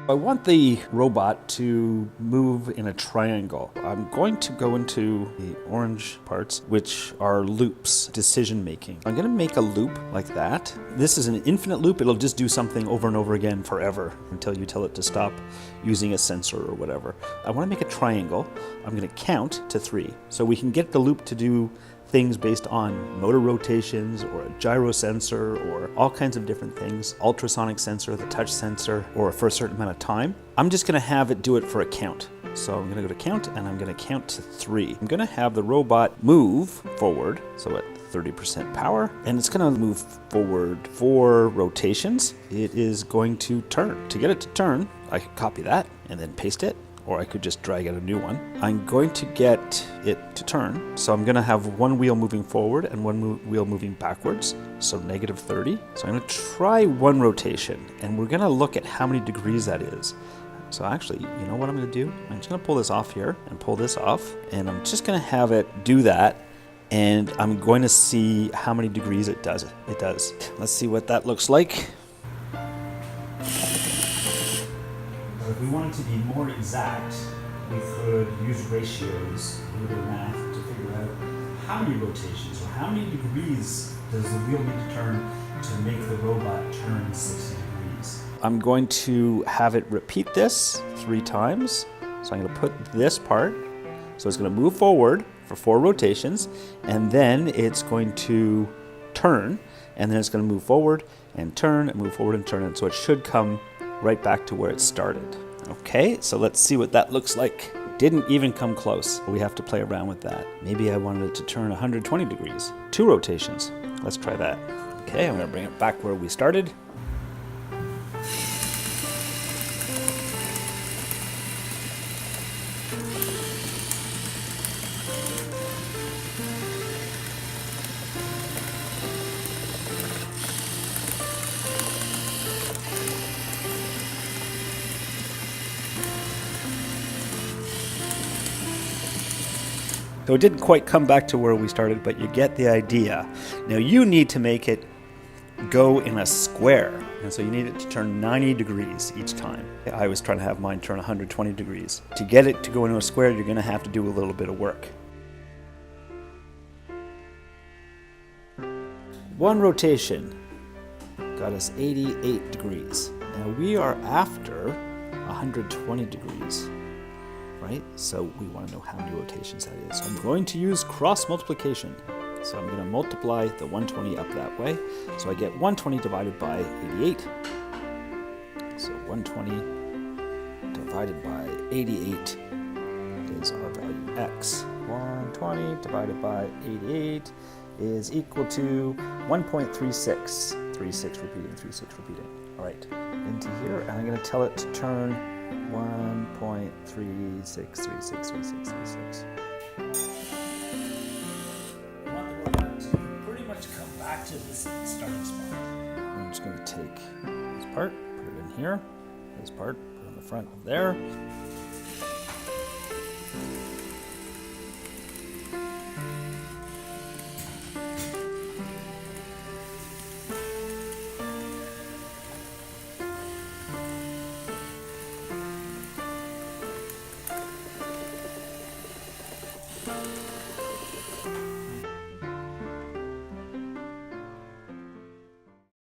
I want the robot to move in a triangle. I'm going to go into the orange parts, which are loops, decision making. I'm going to make a loop like that. This is an infinite loop. It'll just do something over and over again forever until you tell it to stop using a sensor or whatever. I want to make a triangle. I'm going to count to 3. So we can get the loop to do things based on motor rotations or a gyro sensor or all kinds of different things, ultrasonic sensor, the touch sensor, or for a certain amount of time. I'm just gonna have it do it for a count. So I'm gonna go to count and I'm gonna count to 3. I'm gonna have the robot move forward, so at 30% power, and it's gonna move forward 4 rotations. It is going to turn. To get it to turn, I could copy that and then paste it, or I could just drag out a new one. I'm going to get it to turn. So I'm gonna have one wheel moving forward and one wheel moving backwards. So -30. So I'm gonna try 1 rotation and we're gonna look at how many degrees that is. So actually, you know what I'm gonna do? I'm just gonna pull this off here and pull this off. And I'm just gonna have it do that. And I'm going to see how many degrees it does. Let's see what that looks like. If we wanted to be more exact, we could use ratios, a little bit of math, to figure out how many rotations or how many degrees does the wheel need to turn to make the robot turn 60 degrees. I'm going to have it repeat this 3 times. So I'm going to put this part, so it's going to move forward for 4 rotations, and then it's going to turn, and then it's going to move forward and turn and move forward and turn, and so it should come right back to where it started. Okay, so let's see what that looks like. Didn't even come close. We have to play around with that. Maybe I wanted it to turn 120 degrees. 2 rotations. Let's try that. Okay, I'm gonna bring it back where we started. So it didn't quite come back to where we started, but you get the idea. Now you need to make it go in a square. And so you need it to turn 90 degrees each time. I was trying to have mine turn 120 degrees. To get it to go into a square, you're gonna have to do a little bit of work. 1 rotation got us 88 degrees. Now we are after 120 degrees. Right? So we want to know how many rotations that is. So I'm going to use cross multiplication. So I'm going to multiply the 120 up that way. So I get 120 divided by 88. So 120 divided by 88 is our value x. 120 divided by 88 is equal to 1.36. 36 repeating, 36 repeating. All right, into here, and I'm going to tell it to turn 1.36363636. I want the robot to pretty much come back to this starting spot. I'm just going to take this part, put it in here, this part, put it in the front of there.